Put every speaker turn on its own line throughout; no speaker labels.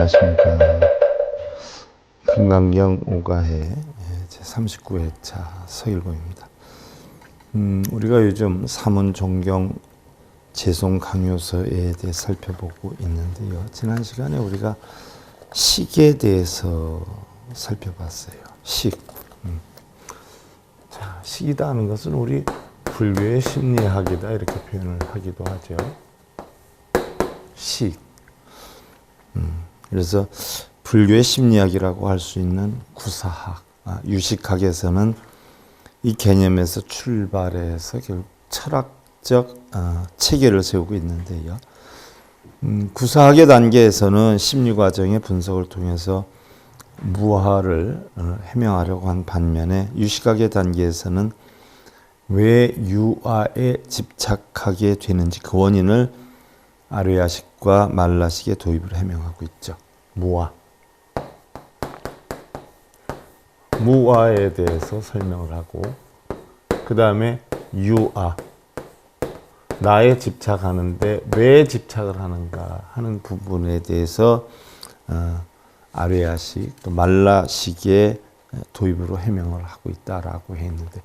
안녕하십니까. 금강경 5가해 제39회차 서일공입니다. 우리가 요즘 사문 종경 재송 강요서에 대해 살펴보고 있는데요. 지난 시간에 우리가 식에 대해서 살펴봤어요. 식. 자, 식이다 하는 것은 우리 불교의 심리학이다 이렇게 표현을 하기도 하죠. 식. 그래서 불교의 심리학이라고 할 수 있는 구사학, 유식학에서는 이 개념에서 출발해서 결국 철학적 체계를 세우고 있는데요. 구사학의 단계에서는 심리과정의 분석을 통해서 무아를 해명하려고 한 반면에 유식학의 단계에서는 왜 유아에 집착하게 되는지 그 원인을 아르야식과 말라식의 도입을 해명하고 있죠. 무아에 대해서 설명을 하고 그 다음에 유아, 나에 집착하는데 왜 집착을 하는가 하는 부분에 대해서 아르야식 또 말라식의 도입으로 해명을 하고 있다라고 했는데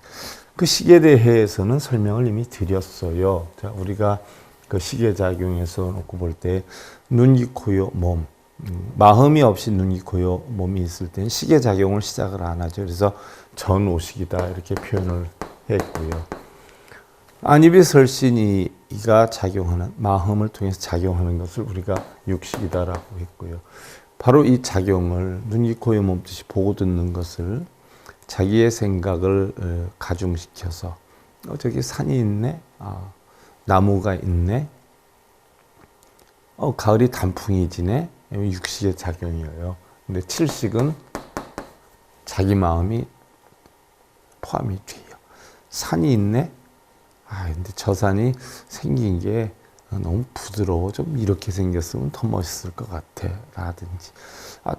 그 식에 대해서는 설명을 이미 드렸어요. 자, 우리가 그 식의 작용에서 놓고 볼 때 눈, 귀, 코, 요, 몸, 마음이 없이 눈, 귀, 코, 요, 몸이 있을 때는 식의 작용을 시작을 안 하죠. 그래서 전오식이다 이렇게 표현을 했고요. 안입이 설신이가 작용하는 마음을 통해서 작용하는 것을 우리가 육식이다라고 했고요. 바로 이 작용을 눈, 귀, 코, 요, 몸 뜻이 보고 듣는 것을 자기의 생각을 가중시켜서 저기 산이 있네, 나무가 있네, 가을이 단풍이 지네, 육식의 작용이에요. 근데 칠식은 자기 마음이 포함이 돼요. 산이 있네, 근데 저 산이 생긴 게 너무 부드러워. 좀 이렇게 생겼으면 더 멋있을 것 같아. 라든지.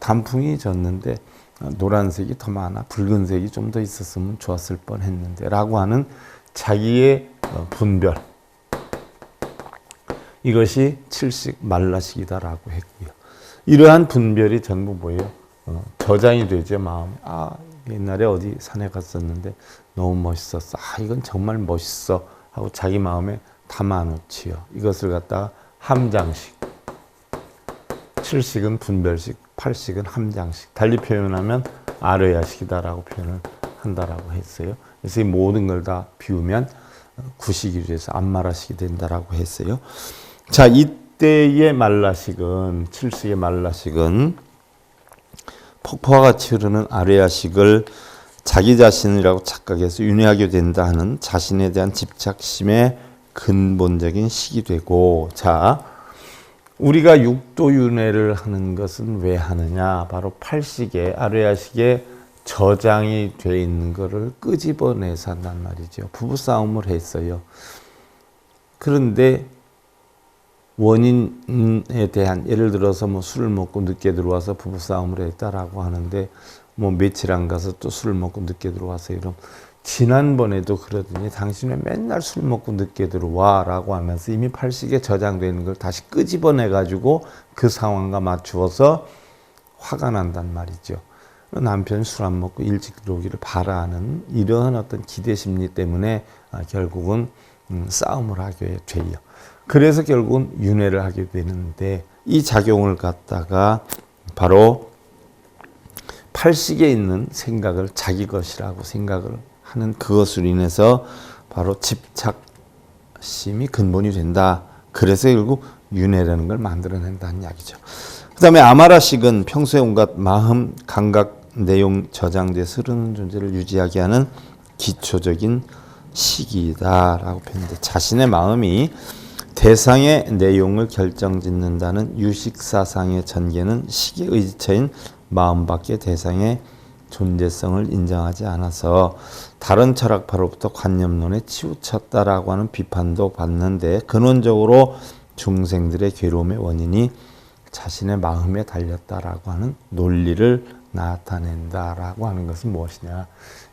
단풍이 졌는데 노란색이 더 많아. 붉은색이 좀 더 있었으면 좋았을 뻔 했는데. 라고 하는 자기의 분별. 이것이 칠식 말라식이다라고 했고요. 이러한 분별이 전부 뭐예요? 저장이 되죠. 마음에. 옛날에 어디 산에 갔었는데 너무 멋있었어. 이건 정말 멋있어. 하고 자기 마음에 담아놓지요. 이것을 갖다가 함장식. 칠식은 분별식, 팔식은 함장식. 달리 표현하면 아르야식이다라고 표현을 한다라고 했어요. 그래서 이 모든 걸 다 비우면 구식이 돼서 암마라식이 된다라고 했어요. 자, 이때의 말라식은, 칠식의 말라식은 폭포와 같이 흐르는 아르야식을 자기 자신이라고 착각해서 윤회하게 된다 하는 자신에 대한 집착심의 근본적인 식이 되고, 자, 우리가 육도윤회를 하는 것은 왜 하느냐? 바로 팔식의 아르야식의 저장이 돼 있는 것을 끄집어내서 한단 말이죠. 부부싸움을 했어요. 그런데 원인에 대한, 예를 들어서 술을 먹고 늦게 들어와서 부부싸움을 했다라고 하는데 며칠 안 가서 또 술을 먹고 늦게 들어와서 이런, 지난번에도 그러더니 당신은 맨날 술 먹고 늦게 들어와 라고 하면서 이미 팔식에 저장되는 걸 다시 끄집어내 가지고 그 상황과 맞추어서 화가 난단 말이죠. 남편이 술 안 먹고 일찍 들어오기를 바라는 이러한 어떤 기대 심리 때문에 결국은 싸움을 하게 돼요. 그래서 결국은 윤회를 하게 되는데 이 작용을 갖다가 바로 팔식에 있는 생각을 자기 것이라고 생각을 하는 그것으로 인해서 바로 집착심이 근본이 된다. 그래서 결국 윤회라는 걸 만들어낸다는 이야기죠. 그 다음에 아마라식은 평소에 온갖 마음, 감각, 내용 저장돼서 흐르는 존재를 유지하게 하는 기초적인 식이다라고 표현했는데, 자신의 마음이 대상의 내용을 결정짓는다는 유식사상의 전개는 식의 의지처인 마음밖에 대상의 존재성을 인정하지 않아서 다른 철학파로부터 관념론에 치우쳤다라고 하는 비판도 받는데, 근원적으로 중생들의 괴로움의 원인이 자신의 마음에 달렸다라고 하는 논리를 나타낸다라고 하는 것은 무엇이냐?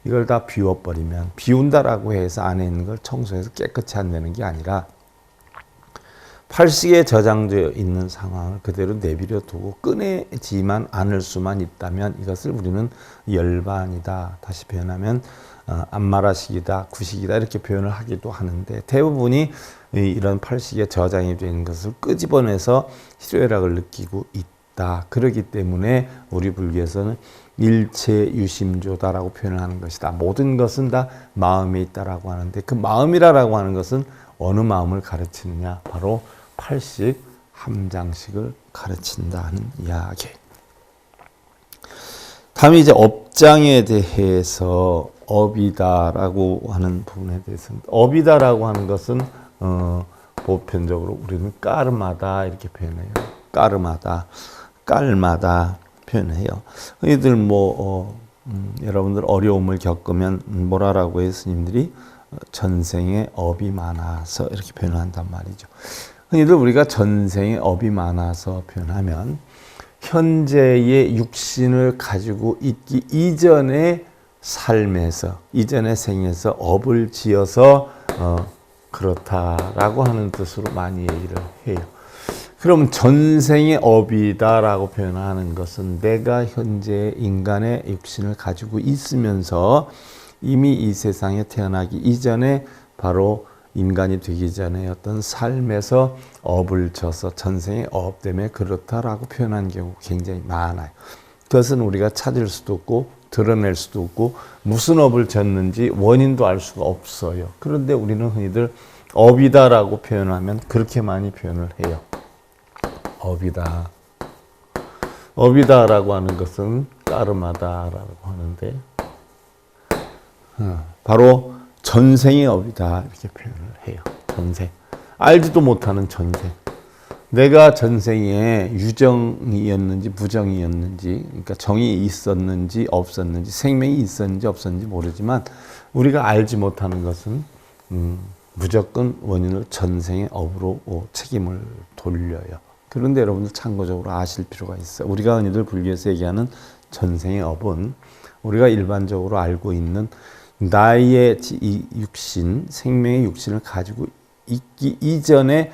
이걸 다 비워버리면, 비운다라고 해서 안에 있는 걸 청소해서 깨끗이 안 내는 게 아니라 팔식에 저장되어 있는 상황을 그대로 내버려 두고 꺼내지만 않을 수만 있다면 이것을 우리는 열반이다. 다시 표현하면 안마라식이다, 구식이다 이렇게 표현을 하기도 하는데 대부분이 이런 팔식에 저장이 되어 있는 것을 끄집어내서 희로애락을 느끼고 있다. 그렇기 때문에 우리 불교에서는 일체유심조다라고 표현을 하는 것이다. 모든 것은 다 마음에 있다라고 하는데 그 마음이라고 하는 것은 어느 마음을 가르치느냐? 바로 팔식 함장식을 가르친다는 이야기. 다음에 이제 업장에 대해서 업이다라고 하는 부분에 대해서는 업이다라고 하는 것은 보편적으로 우리는 까르마다 이렇게 표현해요. 까르마다, 깔마다 표현해요. 흔히들 여러분들 어려움을 겪으면 뭐라고 해요? 스님들이 전생에 업이 많아서 이렇게 표현한단 말이죠. 흔히들 우리가 전생에 업이 많아서 표현하면 현재의 육신을 가지고 있기 이전의 삶에서, 이전의 생에서 업을 지어서 그렇다라고 하는 뜻으로 많이 얘기를 해요. 그럼 전생의 업이다라고 표현하는 것은 내가 현재 인간의 육신을 가지고 있으면서 이미 이 세상에 태어나기 이전에 바로 인간이 되기 전에 어떤 삶에서 업을 져서 전생의 업 때문에 그렇다라고 표현한 경우 굉장히 많아요. 그것은 우리가 찾을 수도 없고 드러낼 수도 없고 무슨 업을 졌는지 원인도 알 수가 없어요. 그런데 우리는 흔히들 업이다라고 표현하면 그렇게 많이 표현을 해요. 업이다. 업이다라고 하는 것은 까르마다라고 하는데 바로 전생의 업이다 이렇게 표현을 해요. 전생. 알지도 못하는 전생. 내가 전생에 유정이었는지 무정이었는지, 그러니까 정이 있었는지 없었는지, 생명이 있었는지 없었는지 모르지만 우리가 알지 못하는 것은 무조건 원인을 전생의 업으로 책임을 돌려요. 그런데 여러분들 참고적으로 아실 필요가 있어요. 우리가 흔히들 불교에서 얘기하는 전생의 업은 우리가 일반적으로 알고 있는 나의 이 육신, 생명의 육신을 가지고 있기 이전에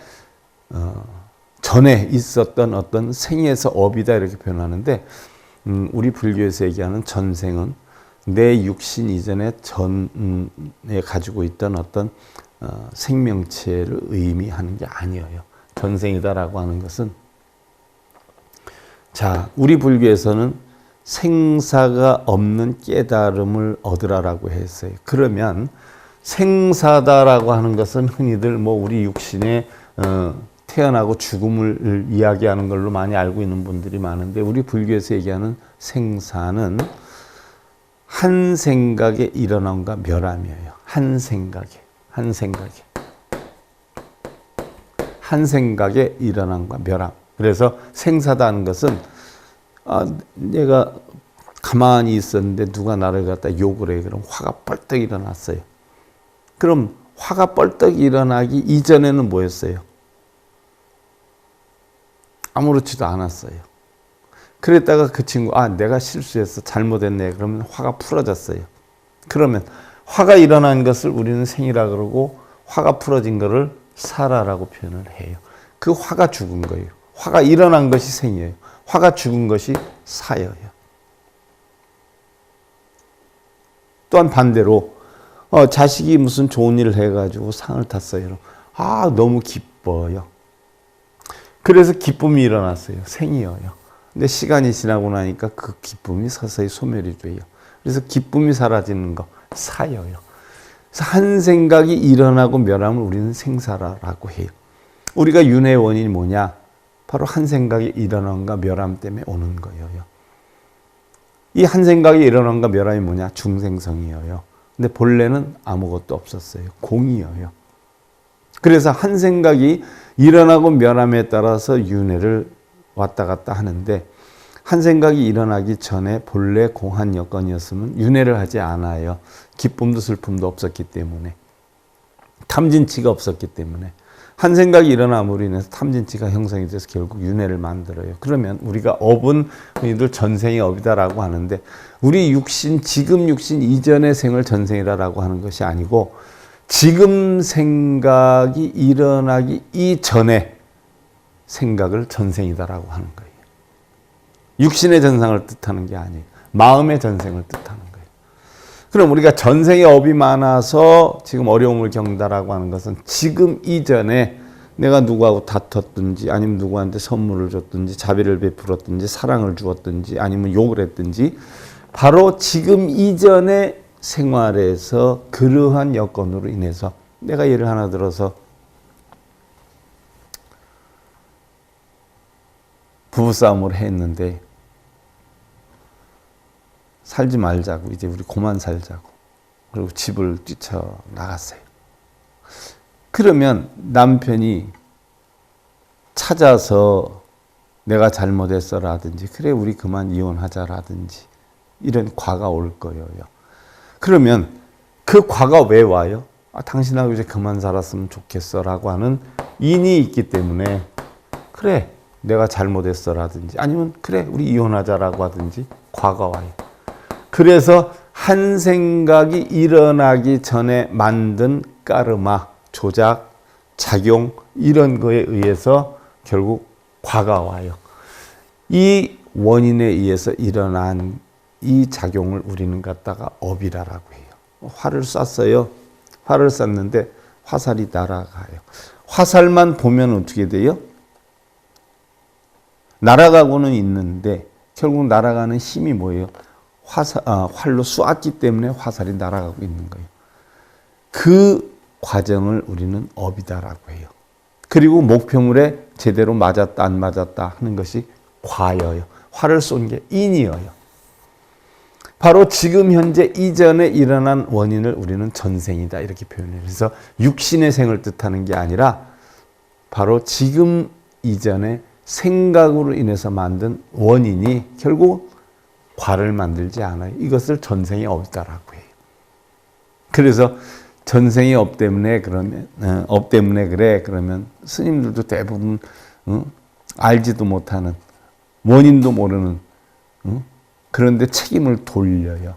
전에 있었던 어떤 생에서 업이다 이렇게 표현하는데 우리 불교에서 얘기하는 전생은 내 육신 이전에 전에 가지고 있던 어떤 생명체를 의미하는 게 아니에요. 전생이다라고 하는 것은 자, 우리 불교에서는 생사가 없는 깨달음을 얻으라라고 했어요. 그러면 생사다라고 하는 것은 흔히들 우리 육신에 태어나고 죽음을 이야기하는 걸로 많이 알고 있는 분들이 많은데 우리 불교에서 얘기하는 생사는 한 생각에 일어남과 멸함이에요. 한 생각에 일어남과 멸함. 그래서 생사다는 것은 내가 가만히 있었는데 누가 나를 갖다 욕을 해. 그럼 화가 뻘떡 일어났어요. 그럼 화가 뻘떡 일어나기 이전에는 뭐였어요? 아무렇지도 않았어요. 그랬다가 그 친구, 내가 실수했어. 잘못했네. 그러면 화가 풀어졌어요. 그러면 화가 일어난 것을 우리는 생이라 그러고 화가 풀어진 것을 사라라고 표현을 해요. 그 화가 죽은 거예요. 화가 일어난 것이 생이에요. 화가 죽은 것이 사예요. 또한 반대로 자식이 무슨 좋은 일을 해가지고 상을 탔어요. 너무 기뻐요. 그래서 기쁨이 일어났어요. 생이에요. 근데 시간이 지나고 나니까 그 기쁨이 서서히 소멸이 돼요. 그래서 기쁨이 사라지는 거 사예요. 그래서 한 생각이 일어나고 멸함을 우리는 생사라고 해요. 우리가 윤회의 원인이 뭐냐? 바로 한 생각이 일어남과 멸함 때문에 오는 거예요. 이 한 생각이 일어남과 멸함이 뭐냐? 중생성이에요. 근데 본래는 아무것도 없었어요. 공이에요. 그래서 한 생각이 일어나고 멸함에 따라서 윤회를 왔다 갔다 하는데 한 생각이 일어나기 전에 본래 공한 여건이었으면 윤회를 하지 않아요. 기쁨도 슬픔도 없었기 때문에. 탐진치가 없었기 때문에. 한 생각이 일어남으로 인해서 탐진치가 형성이 돼서 결국 윤회를 만들어요. 그러면 우리가 업은 흔히들 전생의 업이다라고 하는데 우리 육신, 지금 육신 이전의 생을 전생이라고 하는 것이 아니고 지금 생각이 일어나기 이전에 생각을 전생이다라고 하는 거예요. 육신의 전생을 뜻하는 게 아니에요. 마음의 전생을 뜻하는 거예요. 그럼 우리가 전생에 업이 많아서 지금 어려움을 겪는다라고 하는 것은 지금 이전에 내가 누구하고 다퉜든지 아니면 누구한테 선물을 줬든지 자비를 베풀었든지 사랑을 주었든지 아니면 욕을 했든지 바로 지금 이전의 생활에서 그러한 여건으로 인해서 내가 예를 하나 들어서 부부싸움을 했는데 살지 말자고 이제 우리 그만 살자고 그리고 집을 뛰쳐나갔어요. 그러면 남편이 찾아서 내가 잘못했어라든지 그래 우리 그만 이혼하자라든지 이런 과가 올 거예요. 그러면 그 과가 왜 와요? 당신하고 이제 그만 살았으면 좋겠어라고 하는 인이 있기 때문에 그래 내가 잘못했어라든지 아니면 그래 우리 이혼하자라고 하든지 과가 와요. 그래서 한 생각이 일어나기 전에 만든 까르마, 조작, 작용 이런 거에 의해서 결국 과가 와요. 이 원인에 의해서 일어난 이 작용을 우리는 갖다가 업이라고 해요. 활을 쐈어요. 활을 쐈는데 화살이 날아가요. 화살만 보면 어떻게 돼요? 날아가고는 있는데 결국 날아가는 힘이 뭐예요? 활로 쏘았기 때문에 화살이 날아가고 있는 거예요. 그 과정을 우리는 업이다라고 해요. 그리고 목표물에 제대로 맞았다 안 맞았다 하는 것이 과여요. 활을 쏜 게 인이어요. 바로 지금 현재 이전에 일어난 원인을 우리는 전생이다 이렇게 표현해요. 그래서 육신의 생을 뜻하는 게 아니라 바로 지금 이전에 생각으로 인해서 만든 원인이 결국 과를 만들지 않아요. 이것을 전생의 업이다라고 해요. 그래서 전생의 업 때문에 그래 그러면 스님들도 대부분 알지도 못하는 원인도 모르는 그런데 책임을 돌려요.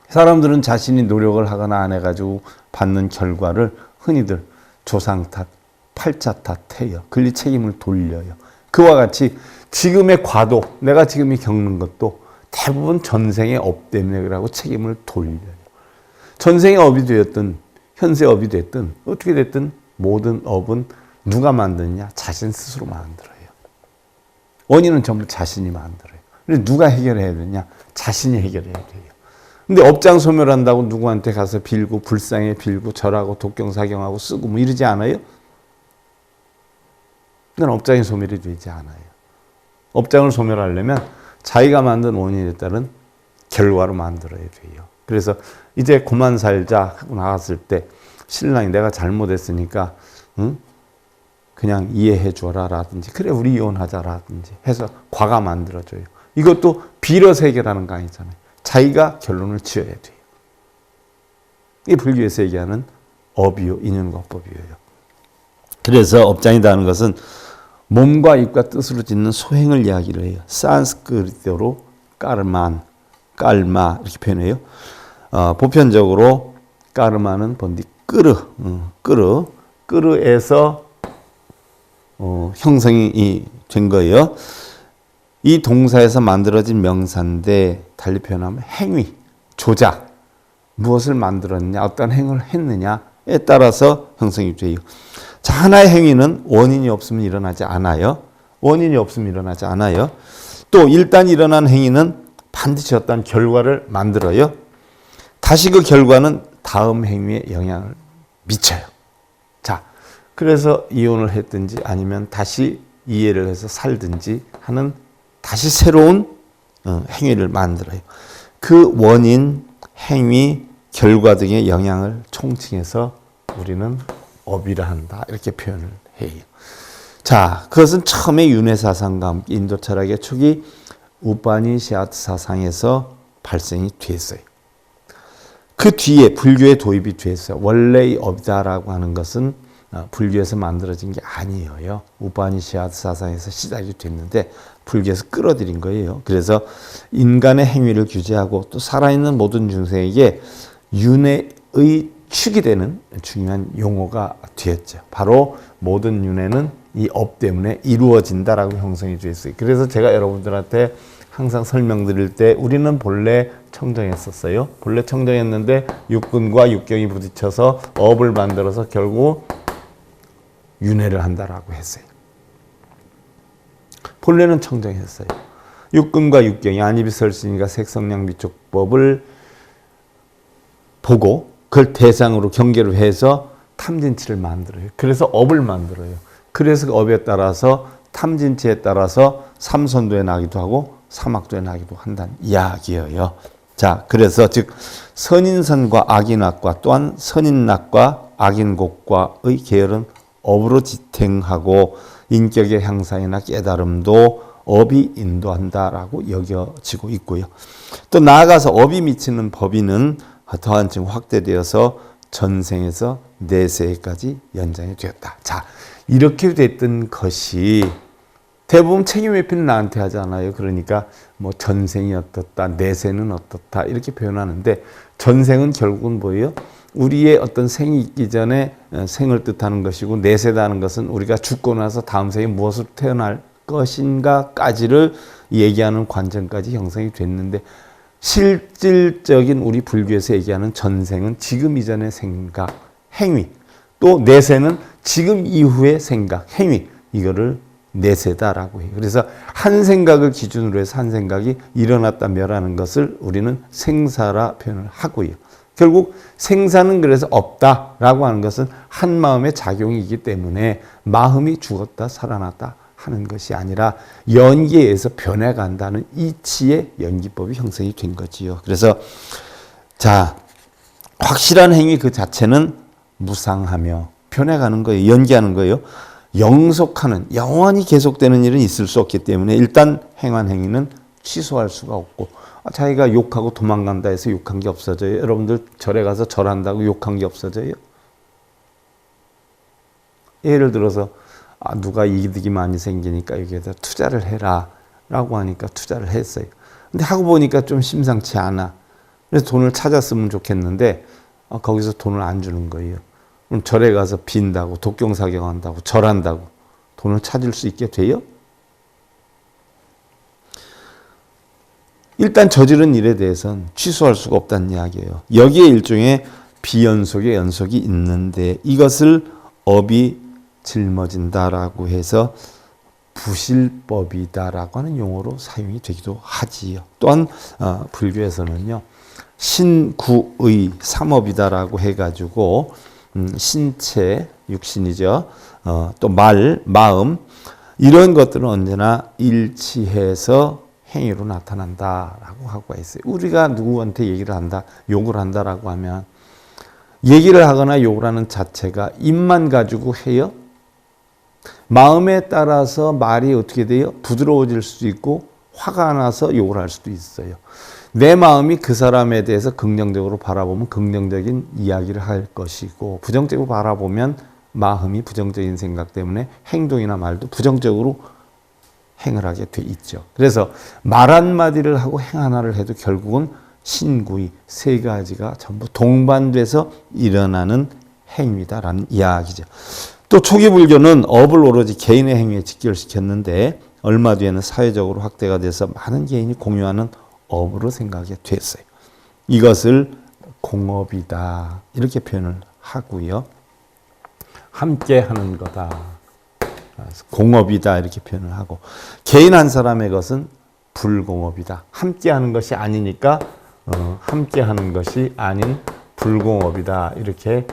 사람들은 자신이 노력을 하거나 안 해가지고 받는 결과를 흔히들 조상 탓, 팔자 탓해요. 권리 책임을 돌려요. 그와 같이 지금의 과도, 내가 지금 겪는 것도 대부분 전생의 업 때문에 그러고 책임을 돌려요. 전생의 업이 되었든 현세 업이 됐든 어떻게 됐든 모든 업은 누가 만드느냐? 자신 스스로 만들어요. 원인은 전부 자신이 만들어요. 그래서 누가 해결해야 되냐? 자신이 해결해야 돼요. 근데 업장 소멸한다고 누구한테 가서 빌고 불쌍해 빌고 절하고 독경사경하고 쓰고 뭐 이러지 않아요? 그건 업장의 소멸이 되지 않아요. 업장을 소멸하려면 자기가 만든 원인에 따른 결과로 만들어야 돼요. 그래서 이제 그만 살자 하고 나갔을 때 신랑이 내가 잘못했으니까 그냥 이해해 줘라라든지 그래 우리 이혼하자라든지 해서 과가 만들어져요. 이것도 빌어서 해결하는 거 아니잖아요. 자기가 결론을 지어야 돼요. 이게 불교에서 얘기하는 업이요, 인연과법이에요. 그래서 업장이라는 것은 몸과 입과 뜻으로 짓는 소행을 이야기를 해요. 산스크리트어로 깔마 이렇게 표현해요. 보편적으로 까르마는 본디 끄르에서 형성이 된 거예요. 이 동사에서 만들어진 명사인데 달리 표현하면 행위, 조작, 무엇을 만들었느냐, 어떤 행위를 했느냐에 따라서 형성이 돼요. 자, 하나의 행위는 원인이 없으면 일어나지 않아요. 원인이 없으면 일어나지 않아요. 또 일단 일어난 행위는 반드시 어떤 결과를 만들어요. 다시 그 결과는 다음 행위에 영향을 미쳐요. 자, 그래서 이혼을 했든지 아니면 다시 이해를 해서 살든지 하는 다시 새로운 행위를 만들어요. 그 원인, 행위, 결과 등의 영향을 총칭해서 우리는 업이라 한다 이렇게 표현을 해요. 자, 그것은 처음에 윤회 사상과 함께 인도 철학의 초기 우파니샤드 사상에서 발생이 됐어요. 그 뒤에 불교의 도입이 됐어요. 원래의 업이다라고 하는 것은 불교에서 만들어진 게 아니에요. 우파니샤드 사상에서 시작이 됐는데 불교에서 끌어들인 거예요. 그래서 인간의 행위를 규제하고 또 살아있는 모든 중생에게 윤회의 축이 되는 중요한 용어가 되었죠. 바로 모든 윤회는 이 업 때문에 이루어진다라고 형성이 되어 있어요. 그래서 제가 여러분들한테 항상 설명드릴 때 우리는 본래 청정했었어요. 본래 청정했는데 육근과 육경이 부딪혀서 업을 만들어서 결국 윤회를 한다라고 했어요. 본래는 청정했어요. 육근과 육경이 안이비설신과 색성량비촉법을 보고 그걸 대상으로 경계로 해서 탐진치를 만들어요. 그래서 업을 만들어요. 그래서 업에 따라서 탐진치에 따라서 삼선도에 나기도 하고 사막도에 나기도 한다는 이야기예요. 자, 그래서 즉 선인선과 악인악과 또한 선인낙과 악인곡과의 계열은 업으로 지탱하고 인격의 향상이나 깨달음도 업이 인도한다라고 여겨지고 있고요. 또 나아가서 업이 미치는 법인은 더한 층 확대되어서 전생에서 내세까지 연장이 되었다. 자, 이렇게 됐던 것이 대부분 책임 회피는 나한테 하잖아요. 그러니까 뭐 전생이 어떻다, 내세는 어떻다 이렇게 표현하는데 전생은 결국은 뭐예요? 우리의 어떤 생이 있기 전에 생을 뜻하는 것이고 내세다는 것은 우리가 죽고 나서 다음 생에 무엇으로 태어날 것인가까지를 얘기하는 관점까지 형성이 됐는데 실질적인 우리 불교에서 얘기하는 전생은 지금 이전의 생각, 행위 또 내세는 지금 이후의 생각, 행위 이거를 내세다라고 해요. 그래서 한 생각을 기준으로 해서 한 생각이 일어났다 멸하는 것을 우리는 생사라 표현을 하고요. 결국 생사는 그래서 없다라고 하는 것은 한 마음의 작용이기 때문에 마음이 죽었다 살아났다 하는 것이 아니라 연기에 의해서 변해간다는 이치의 연기법이 형성이 된 거지요. 그래서 자, 확실한 행위 그 자체는 무상하며 변해가는 거예요. 연기하는 거예요. 영속하는 영원히 계속되는 일은 있을 수 없기 때문에 일단 행한 행위는 취소할 수가 없고 자기가 욕하고 도망간다 해서 욕한 게 없어져요. 여러분들 절에 가서 절한다고 욕한 게 없어져요. 예를 들어서 누가 이득이 많이 생기니까 여기에다 투자를 해라 라고 하니까 투자를 했어요. 근데 하고 보니까 좀 심상치 않아. 그래서 돈을 찾았으면 좋겠는데 거기서 돈을 안 주는 거예요. 그럼 절에 가서 빈다고 독경사경한다고 절한다고 돈을 찾을 수 있게 돼요? 일단 저지른 일에 대해서는 취소할 수가 없다는 이야기예요. 여기에 일종의 비연속의 연속이 있는데 이것을 업이 짊어진다라고 해서 부실법이다라고 하는 용어로 사용이 되기도 하지요. 또한 불교에서는요. 신구의 삼업이다라고 해가지고 신체, 육신이죠. 또 말, 마음 이런 것들은 언제나 일치해서 행위로 나타난다라고 하고 있어요. 우리가 누구한테 얘기를 한다, 욕을 한다라고 하면 얘기를 하거나 욕을 하는 자체가 입만 가지고 해요. 마음에 따라서 말이 어떻게 돼요? 부드러워질 수도 있고 화가 나서 욕을 할 수도 있어요. 내 마음이 그 사람에 대해서 긍정적으로 바라보면 긍정적인 이야기를 할 것이고 부정적으로 바라보면 마음이 부정적인 생각 때문에 행동이나 말도 부정적으로 행을 하게 돼 있죠. 그래서 말 한마디를 하고 행 하나를 해도 결국은 신구이 세 가지가 전부 동반돼서 일어나는 행위다라는 이야기죠. 또 초기 불교는 업을 오로지 개인의 행위에 직결시켰는데 얼마 뒤에는 사회적으로 확대가 돼서 많은 개인이 공유하는 업으로 생각이 됐어요. 이것을 공업이다 이렇게 표현을 하고요. 함께 하는 거다. 공업이다 이렇게 표현을 하고 개인 한 사람의 것은 불공업이다. 함께 하는 것이 아니니까 함께 하는 것이 아닌 불공업이다 이렇게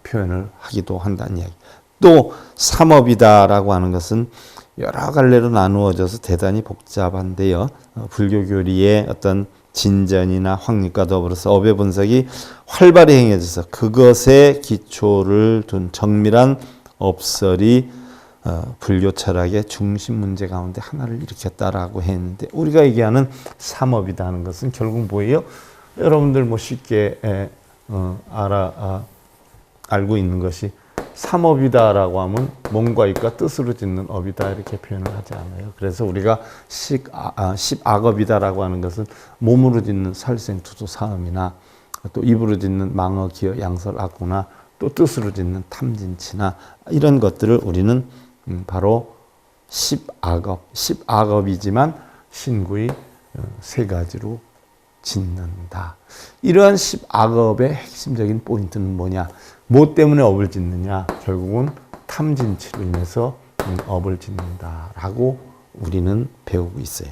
표현을 하기도 한다는 이야기. 또 삼업이다라고 하는 것은 여러 갈래로 나누어져서 대단히 복잡한데요. 불교 교리의 어떤 진전이나 확립과 더불어서 업의 분석이 활발히 행해져서 그것에 기초를 둔 정밀한 업설이 불교 철학의 중심 문제 가운데 하나를 일으켰다라고 했는데 우리가 얘기하는 삼업이라는 것은 결국 뭐예요? 여러분들 뭐 쉽게 알고 있는 것이 삼업이다라고 하면 몸과 입과 뜻으로 짓는 업이다 이렇게 표현을 하지 않아요. 그래서 우리가 십악업이다라고 하는 것은 몸으로 짓는 살생투도 사음이나 또 입으로 짓는 망어, 기어, 양설, 악구나 또 뜻으로 짓는 탐진치나 이런 것들을 우리는 바로 10악업. 10악업이지만 신구의 세 가지로 짓는다. 이러한 10악업의 핵심적인 포인트는 뭐냐? 뭐 때문에 업을 짓느냐? 결국은 탐진치로 인해서 업을 짓는다라고 우리는 배우고 있어요.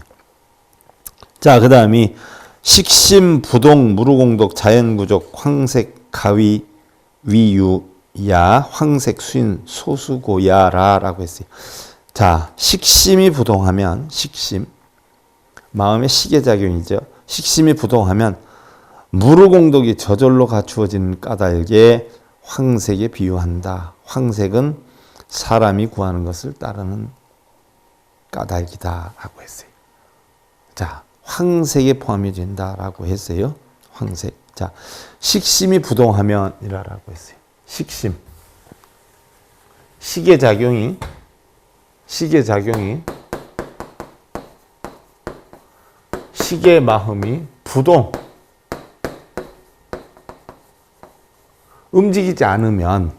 자, 그 다음이 식심, 부동, 무루공덕, 자연구족, 황색, 가위, 위유야, 황색, 수인, 소수고야라라고 했어요. 자, 식심이 부동하면, 식심, 마음의 시계작용이죠. 식심이 부동하면 무루공덕이 저절로 갖추어지는 까닭에 황색에 비유한다. 황색은 사람이 구하는 것을 따르는 까닭이다라고 했어요. 자, 황색에 포함이 된다라고 했어요. 황색. 자, 식심이 부동하면이라고 했어요. 식심. 시계작용이 시계 마음이 부동. 움직이지 않으면,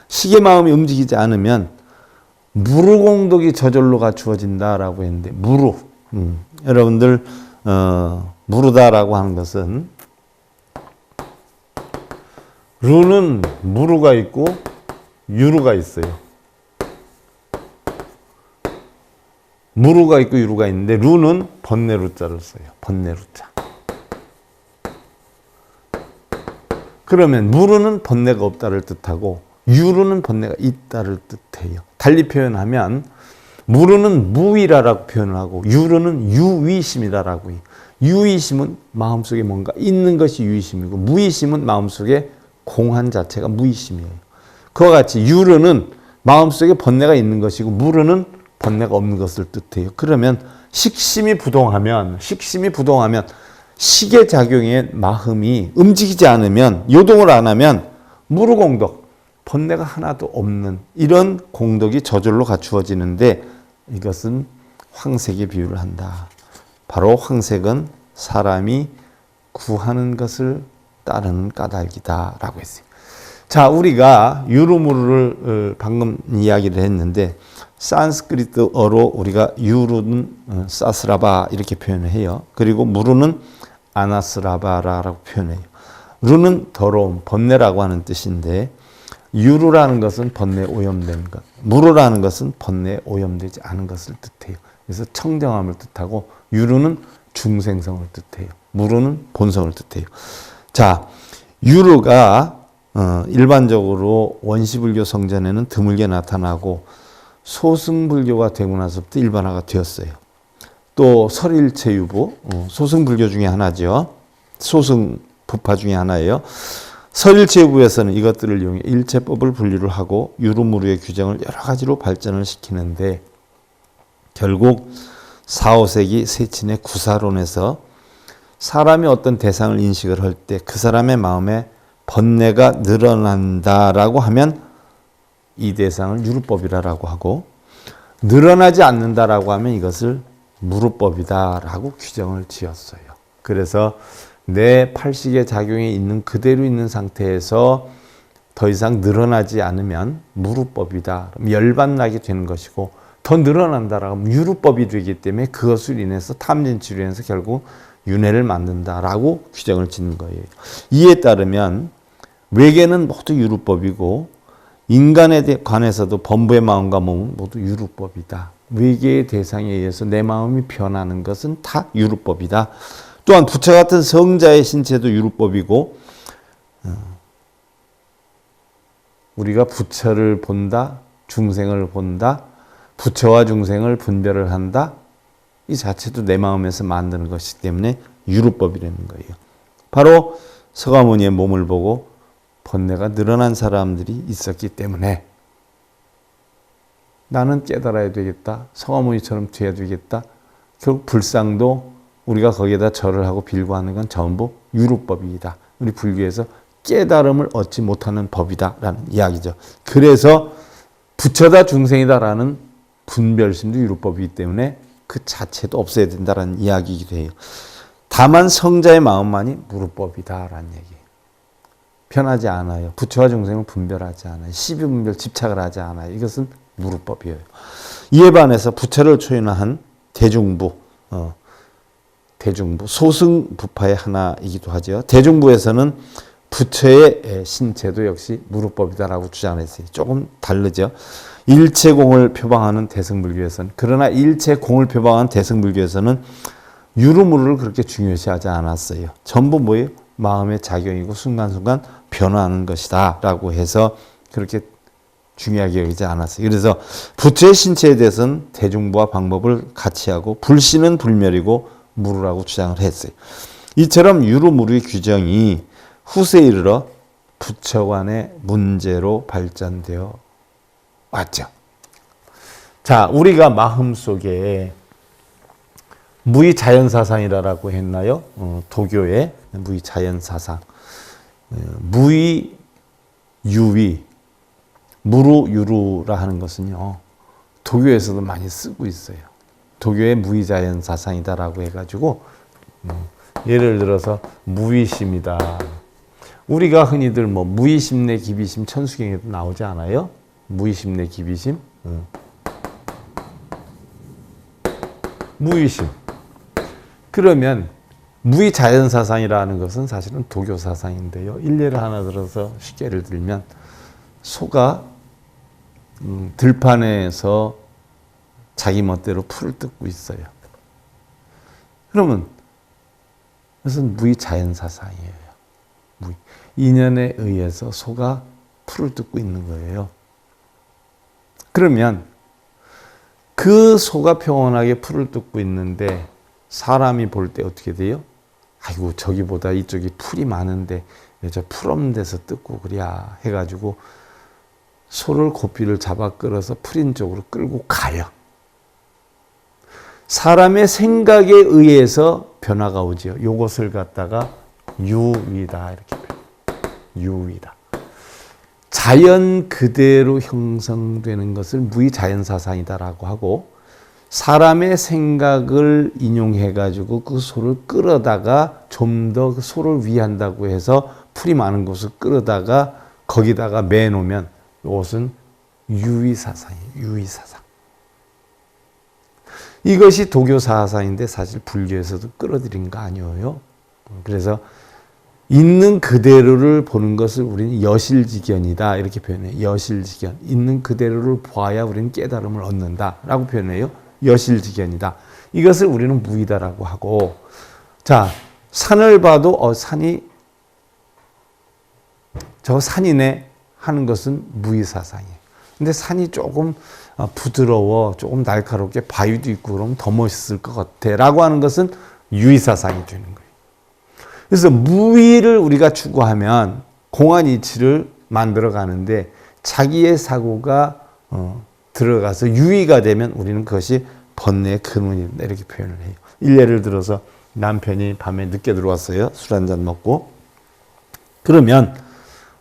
시계 마음이 움직이지 않으면 무루공덕이 저절로 갖추어진다라고 했는데, 무루. 여러분들 무르다라고 하는 것은 루는 무루가 있고 유루가 있어요. 무루가 있고 유루가 있는데 루는 번뇌루자를 써요. 번뇌루자. 그러면 무루는 번뇌가 없다를 뜻하고 유루는 번뇌가 있다를 뜻해요. 달리 표현하면 무루는 무위라라고 표현을 하고 유루는 유위심이라라고 해요. 유위심은 마음속에 뭔가 있는 것이 유위심이고 무위심은 마음속에 공한 자체가 무위심이에요. 그와 같이 유루는 마음속에 번뇌가 있는 것이고 무루는 번뇌가 없는 것을 뜻해요. 그러면 식심이 부동하면 시계작용의 마음이 움직이지 않으면, 요동을 안 하면 무루공덕, 번뇌가 하나도 없는 이런 공덕이 저절로 갖추어지는데 이것은 황색에 비유를 한다. 바로 황색은 사람이 구하는 것을 따르는 까닭이다라고 했어요. 자, 우리가 유루무루를 방금 이야기를 했는데 산스크리트어로 우리가 유루는 사스라바 이렇게 표현을 해요. 그리고 무루는 아나스라바라고 표현해요. 루는 더러움, 번뇌라고 하는 뜻인데 유루라는 것은 번뇌에 오염된 것, 무루라는 것은 번뇌에 오염되지 않은 것을 뜻해요. 그래서 청정함을 뜻하고 유루는 중생성을 뜻해요. 무루는 본성을 뜻해요. 자, 유루가 일반적으로 원시불교 성전에는 드물게 나타나고 소승불교가 되고 나서부터 일반화가 되었어요. 또 설일체유부, 소승불교 중에 하나죠. 소승부파 중에 하나예요. 설일체유부에서는 이것들을 이용해 일체법을 분류를 하고 유루무루의 규정을 여러 가지로 발전을 시키는데 결국 4, 5세기 세친의 구사론에서 사람이 어떤 대상을 인식을 할 때 그 사람의 마음에 번뇌가 늘어난다라고 하면 이 대상을 유루법이라고 하고 늘어나지 않는다라고 하면 이것을 무루법이다라고 규정을 지었어요. 그래서 내 팔식의 작용이 있는 그대로 있는 상태에서 더 이상 늘어나지 않으면 무루법이다. 열반나게 되는 것이고 더 늘어난다라고 하면 유루법이 되기 때문에 그것을 인해서 탐진치로 인해서 결국 윤회를 만든다라고 규정을 짓는 거예요. 이에 따르면 외계는 모두 유루법이고 인간에 관해서도 범부의 마음과 몸은 모두 유루법이다. 외계의 대상에 의해서 내 마음이 변하는 것은 다 유루법이다. 또한 부처 같은 성자의 신체도 유루법이고 우리가 부처를 본다, 중생을 본다, 부처와 중생을 분별을 한다. 이 자체도 내 마음에서 만드는 것이기 때문에 유루법이라는 거예요. 바로 서가모니의 몸을 보고 번뇌가 늘어난 사람들이 있었기 때문에 나는 깨달아야 되겠다. 서가모니처럼 돼야 되겠다. 결국 불상도 우리가 거기에다 절을 하고 빌고하는 건 전부 유루법이다. 우리 불교에서 깨달음을 얻지 못하는 법이다라는 이야기죠. 그래서 부처다 중생이다라는 분별심도 유루법이기 때문에 그 자체도 없어야 된다라는 이야기이기도 해요. 다만 성자의 마음만이 무루법이다라는 얘기예요. 변하지 않아요. 부처와 중생은 분별하지 않아요. 시비분별 집착을 하지 않아요. 이것은 무루법이에요. 이에 반해서 부처를 초연한 대중부, 소승부파의 하나이기도 하죠. 대중부에서는 부처의 신체도 역시 무루법이다라고 주장했어요. 조금 다르죠. 일체공을 표방하는 대승불교에서는, 그러나 일체공을 표방하는 대승불교에서는 유루무루를 그렇게 중요시하지 않았어요. 전부 뭐예요? 마음의 작용이고 순간순간 변화하는 것이다 라고 해서 그렇게 중요하게 여기지 않았어요. 그래서 부처의 신체에 대해서는 대중부와 방법을 같이 하고, 불신은 불멸이고 무루라고 주장을 했어요. 이처럼 유루무루의 규정이 후세에 이르러 부처관의 문제로 발전되어 왔죠. 자, 우리가 마음속에 무의자연사상이라고 했나요? 도교의 무의자연사상. 무의, 유의, 무루유루라 하는 것은요, 도교에서도 많이 쓰고 있어요. 도교의 무의자연사상이다라고 해가지고, 예를 들어서 무의심이다. 우리가 흔히들 뭐 무의심내 기비심 천수경에도 나오지 않아요? 무의심내 기비심. 무의심. 그러면 무의자연사상이라는 것은 사실은 도교사상인데요. 일례를 하나 들어서 쉽게 예를 들면, 소가 들판에서 자기 멋대로 풀을 뜯고 있어요. 그러면 그것은 무의자연사상이에요. 인연에 의해서 소가 풀을 뜯고 있는 거예요. 그러면 그 소가 평온하게 풀을 뜯고 있는데 사람이 볼 때 어떻게 돼요? 아이고, 저기보다 이쪽이 풀이 많은데 왜 저 풀 없는 데서 뜯고 그랴 해가지고 소를 고삐를 잡아 끌어서 풀인 쪽으로 끌고 가요. 사람의 생각에 의해서 변화가 오죠. 요것을 갖다가 유위다 이렇게 표현해요. 유위다. 자연 그대로 형성되는 것을 무의자연사상이다라고 하고, 사람의 생각을 인용해가지고 그 소를 끌어다가 좀 더 그 소를 위한다고 해서 풀이 많은 곳을 끌어다가 거기다가 매놓으면 이것은 유의사상이에요. 유의사상. 이것이 도교사상인데 사실 불교에서도 끌어들인 거 아니에요. 그래서 있는 그대로를 보는 것을 우리는 여실지견이다 이렇게 표현해요. 여실지견. 있는 그대로를 봐야 우리는 깨달음을 얻는다라고 표현해요. 여실지견이다. 이것을 우리는 무의다라고 하고, 자, 산을 봐도 산이 저 산이네 하는 것은 무의사상이에요. 근데 산이 조금 부드러워, 조금 날카롭게 바위도 있고 그러면 더 멋있을 것 같아 라고 하는 것은 유의사상이 되는 거예요. 그래서 무의를 우리가 추구하면 공안 이치를 만들어 가는데, 자기의 사고가 들어가서 유의가 되면 우리는 그것이 번뇌의 근원이다 이렇게 표현을 해요. 일례를 들어서 남편이 밤에 늦게 들어왔어요. 술 한잔 먹고. 그러면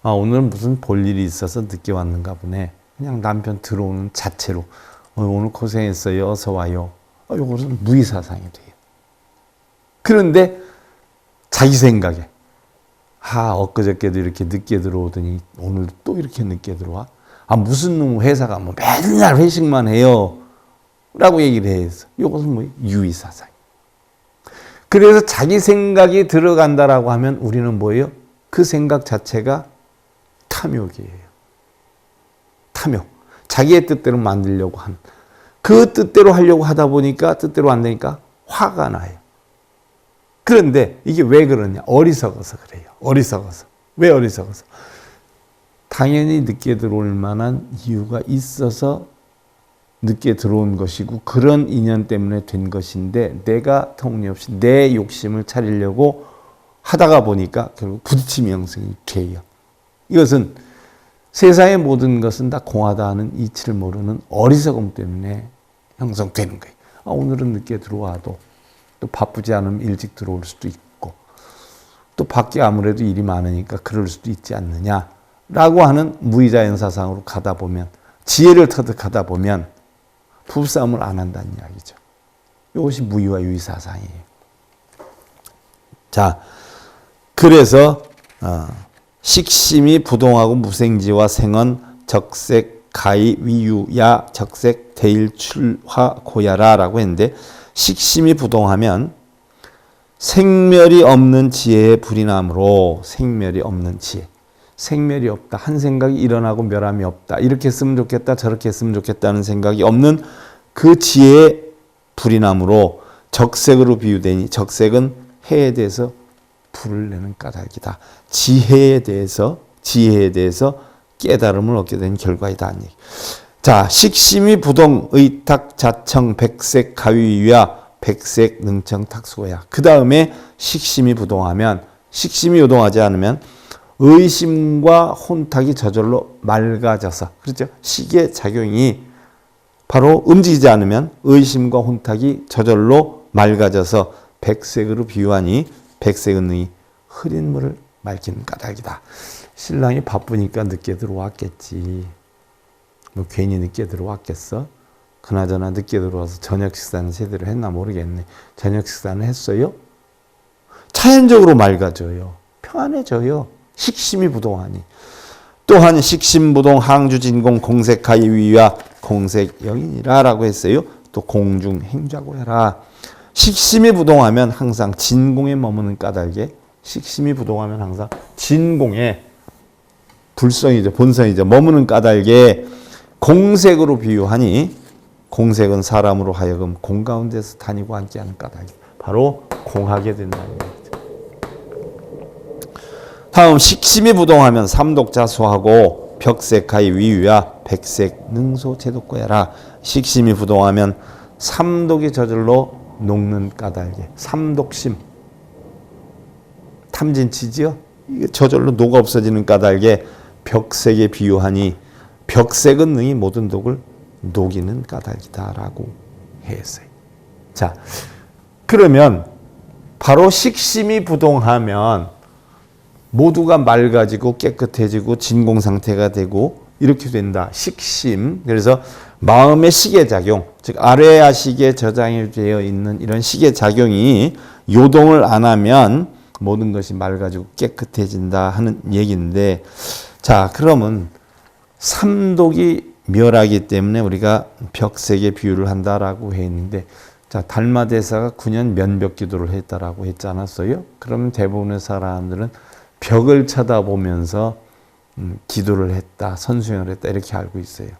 오늘은 무슨 볼 일이 있어서 늦게 왔는가 보네. 그냥 남편 들어오는 자체로 오늘 고생했어요. 어서 와요. 이것은 무의사상이 돼요. 그런데 자기 생각에 엊그저께도 이렇게 늦게 들어오더니 오늘도 또 이렇게 늦게 들어와? 무슨 놈 회사가 뭐 맨날 회식만 해요 라고 얘기를 해서 이것은 뭐 유의사상. 그래서 자기 생각이 들어간다라고 하면 우리는 뭐예요? 그 생각 자체가 탐욕이에요. 탐욕. 자기의 뜻대로 만들려고 하는. 그 뜻대로 하려고 하다 보니까 뜻대로 안 되니까 화가 나요. 그런데 이게 왜 그러냐? 어리석어서 그래요. 어리석어서. 왜 어리석어서? 당연히 늦게 들어올 만한 이유가 있어서 늦게 들어온 것이고, 그런 인연 때문에 된 것인데 내가 터무니없이 내 욕심을 차리려고 하다가 보니까 결국 부딪힘이 형성이 돼요. 이것은 세상의 모든 것은 다 공하다 하는 이치를 모르는 어리석음 때문에 형성되는 거예요. 오늘은 늦게 들어와도 또 바쁘지 않으면 일찍 들어올 수도 있고, 또 밖에 아무래도 일이 많으니까 그럴 수도 있지 않느냐라고 하는 무의자연사상으로 가다 보면, 지혜를 터득하다 보면 부부싸움을 안 한다는 이야기죠. 이것이 무의와 유의사상이에요. 자, 그래서 식심이 부동하고 무생지와 생언, 적색, 가히 위유 야 적색 대일 출화 고야라라고 했는데 식심이 부동하면 생멸이 없는 지혜의 불이 나므로 생멸이 없는 지혜. 생멸이 없다. 한 생각이 일어나고 멸함이 없다. 이렇게 했으면 좋겠다. 저렇게 했으면 좋겠다는 생각이 없는 그 지혜의 불이 나므로 적색으로 비유되니 적색은 해에 대해서 불을 내는 까닭이다. 지혜에 대해서 깨달음을 얻게 된 결과이다. 자, 식심이 부동 의탁 자청 백색 가위위야 백색 능청 탁수고야. 그 다음에 식심이 부동하면 식심이 요동하지 않으면 의심과 혼탁이 저절로 맑아져서 그렇죠? 식의 작용이 바로 움직이지 않으면 의심과 혼탁이 저절로 맑아져서 백색으로 비유하니 백색은 능히 흐린 물을 맑히는 까닭이다. 신랑이 바쁘니까 늦게 들어왔겠지. 뭐 괜히 늦게 들어왔겠어? 그나저나 늦게 들어와서 저녁 식사는 제대로 했나 모르겠네. 저녁 식사는 했어요? 자연적으로 맑아져요. 평안해져요. 식심이 부동하니. 또한 식심부동 항주진공 공색하이위와 공색영인이라 라고 했어요. 또 공중행좌고 해라. 식심이 부동하면 항상 진공에 머무는 까닭에 식심이 부동하면 항상 진공에 불성이죠. 본성이죠. 머무는 까닭에 공색으로 비유하니 공색은 사람으로 하여금 공 가운데서 다니고 앉게 하는 까닭이 바로 공하게 된다는 거죠. 다음 식심이 부동하면 삼독자수하고 벽색하이 위유야 백색 능소 제독고야라. 식심이 부동하면 삼독이 저절로 녹는 까닭에 삼독심 탐진치지요. 이게 저절로 녹아 없어지는 까닭에 벽색에 비유하니 벽색은 능히 모든 독을 녹이는 까닭이다라고 했어요. 자, 그러면 바로 식심이 부동하면 모두가 맑아지고 깨끗해지고 진공 상태가 되고 이렇게 된다. 식심. 그래서 마음의 시계작용, 즉 아뢰야식에 저장이 되어 있는 이런 시계작용이 요동을 안 하면 모든 것이 맑아지고 깨끗해진다 하는 얘기인데, 자, 그러면 삼독이 멸하기 때문에 우리가 벽색에 비유를 한다라고 했는데, 자, 달마대사가 9년 면벽 기도를 했다라고 했지 않았어요? 그러면 대부분의 사람들은 벽을 쳐다보면서 기도를 했다, 선수행을 했다 이렇게 알고 있어요.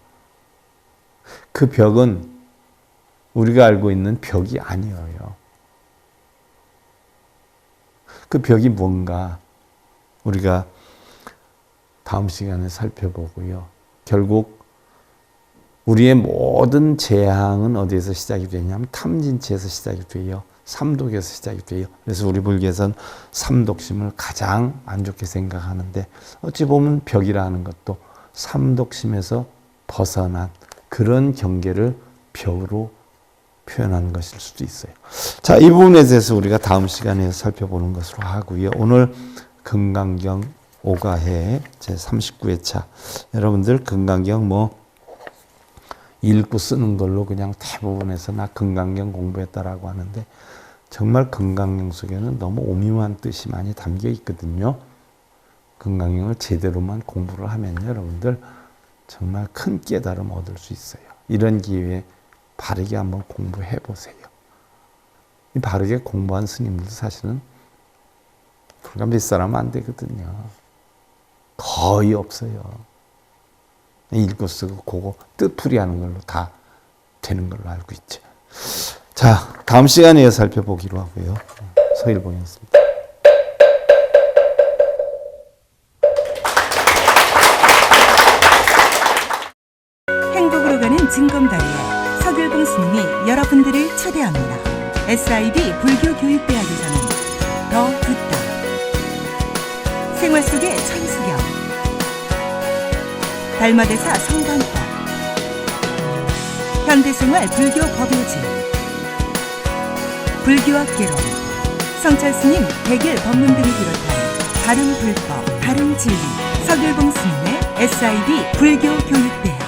그 벽은 우리가 알고 있는 벽이 아니에요. 그 벽이 뭔가 우리가 다음 시간에 살펴보고요. 결국 우리의 모든 재앙은 어디에서 시작이 되냐면 탐진치에서 시작이 돼요. 삼독에서 시작이 돼요. 그래서 우리 불교에서는 삼독심을 가장 안 좋게 생각하는데 어찌 보면 벽이라는 것도 삼독심에서 벗어난 그런 경계를 벽으로 표현하는 것일 수도 있어요. 자, 이 부분에 대해서 우리가 다음 시간에 살펴보는 것으로 하고요. 오늘 금강경 5가해 제39회차. 여러분들 금강경 읽고 쓰는 걸로 그냥 대부분에서 나 금강경 공부했다라고 하는데 정말 금강경 속에는 너무 오묘한 뜻이 많이 담겨 있거든요. 금강경을 제대로만 공부를 하면 여러분들 정말 큰 깨달음 얻을 수 있어요. 이런 기회에 바르게 한번 공부해 보세요. 이 바르게 공부한 스님들도 사실은 불과 몇 사람 안 되거든요. 거의 없어요. 읽고 쓰고 그거 뜻풀이 하는 걸로 다 되는 걸로 알고 있죠. 자, 다음 시간에 살펴보기로 하고요. 서일봉이었습니다.
행복으로 가는 징검다리에 서길봉 스님이 여러분들을 초대합니다. SIB 불교교육대학에서는 더 듣다, 생활 속의 천수경, 달마대사 성관법, 현대생활 불교 법요지, 불교학개론, 성찰스님 백일 법문 등을 비롯한 다른 불법, 다른 진리, 서길봉 스님의 SIB 불교교육대학.